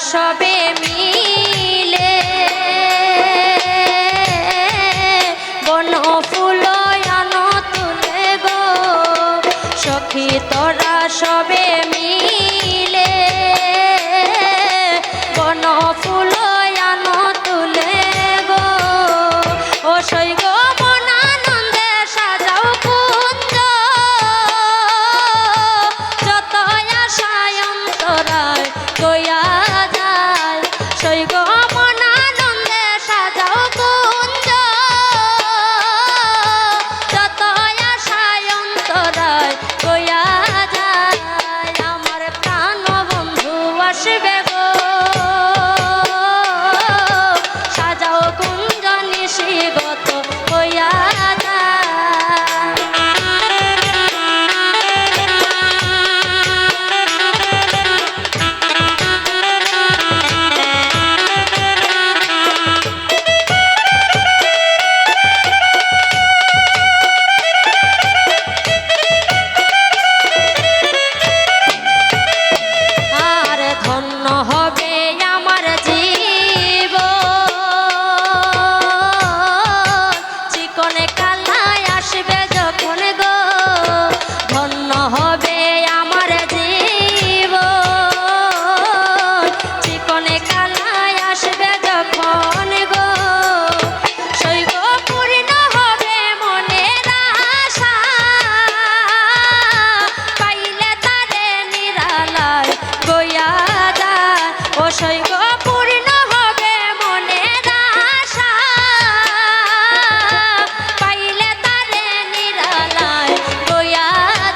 সবে মিলে বন ফুল আনো তুলে গো সখী তোরা সবে মিলে বন ফুল আনো তুলে গো ও সই গো মনানন্দে সাজাও কুঞ্জ যত আশায় অন্তরায় গয়া যায় সই গো মনানন্দে সাজাও কুঞ্জ যত আশায় অন্তরায় গয়া যায় আমার প্রাণ বন্ধু আসবে গো সাজাও কুঞ্জ নিশিগত হইয়া আর ধন্য হবে আমার জীব চিকনে কালায় আসবে যখন গো ধন্য হবে আমার জীব চিকনে কালায় আসবে যখন গো শৈব পূর্ণ হবে মনের আশা পাইলে তারে নিরালায় গয়া যায় ও শৈব পূর্ণ হবে মনের আশা পাইলে তারে নিরালায় গয়া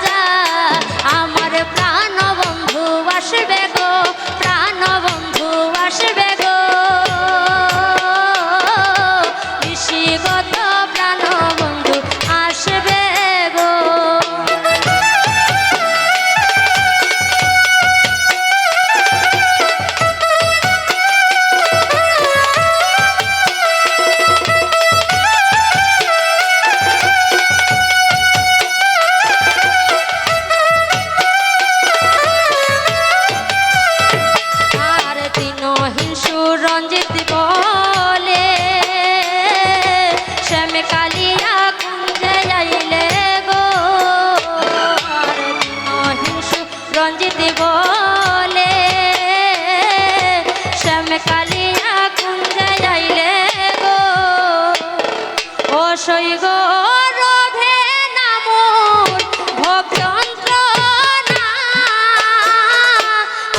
যায় আমার প্রাণ বন্ধু আসবে গো প্রাণ বন্ধু আসবে গো ঋষিগত প্রাণ বন্ধু আসবে গো আর দিনহীন সুরঞ্জিত বলে শ্যামে কালিয়া কুঞ্জে আইলে গো আর দিনহীন সুরঞ্জিত বলে শ্যামে কালিয়া কুঞ্জে আইলে গো ও সই গো রোধে নামুর ভোগ যন্ত্রণা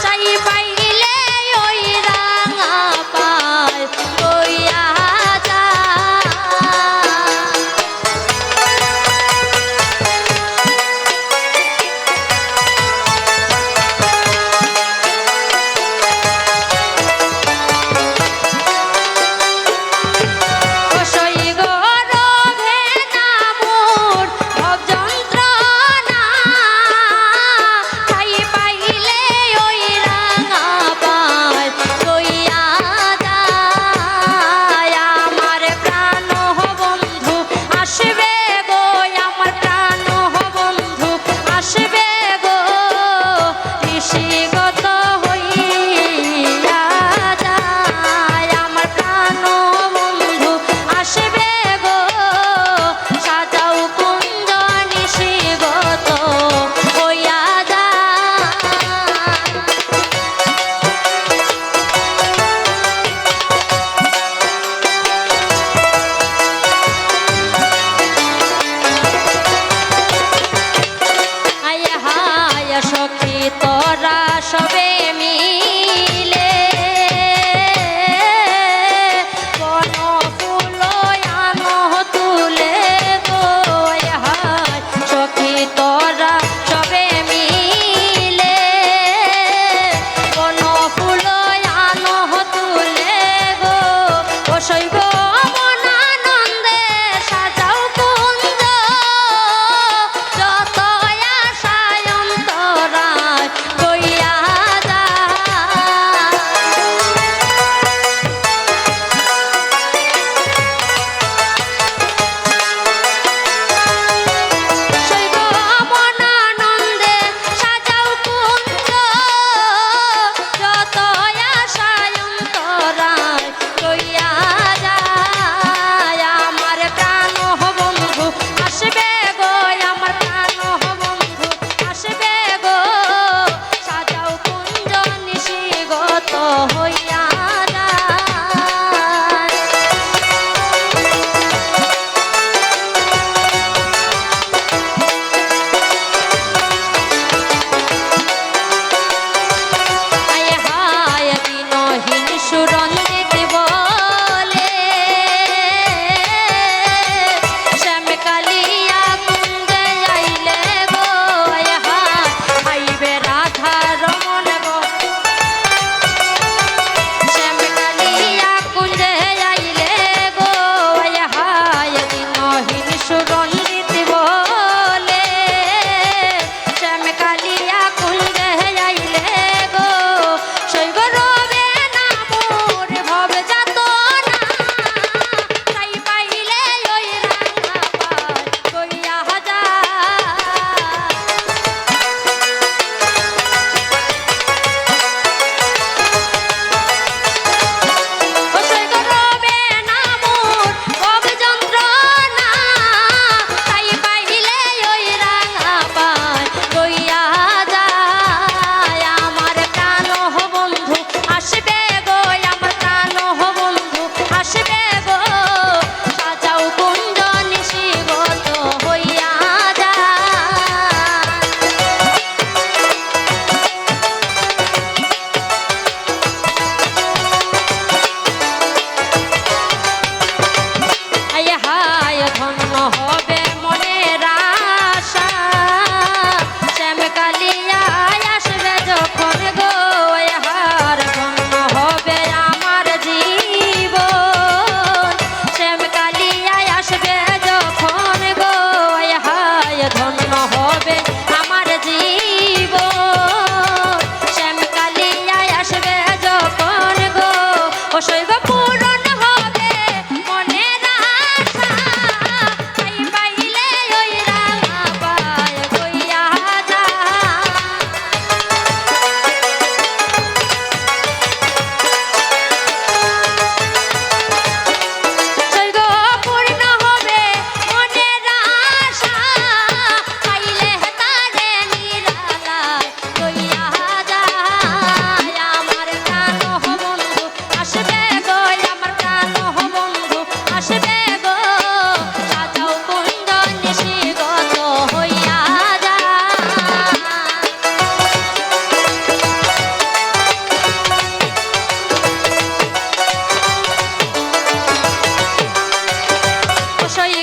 চাই পাইলে ওই রাঙা পায় গইয়া যায় ও সই গো রোধে না ধন্য হবে মনের আশা শ্যামকালিয়ায় আসবে যখন গো হার ধন্য হবে আমার জীবন শ্যামকালিয়ায় আসবে যখন গো হায় ধন্য হবে আমার জীবন শ্যামকালিয়ায় আসবে যখন গো ও শৈব পূরণ হবে মনের আশা তাই পাইলে ওই রাঙা পায় কইয়া যা শৈব পূর্ণ হবে মনের আশা পাইলে তারে নিরালায় কইয়া যায় আমার প্রাণ বন্ধু আসবে গো আমার প্রাণ বন্ধু আসবে গো সাজাও কুঞ্জ নিশিগত হইয়া যায় অসই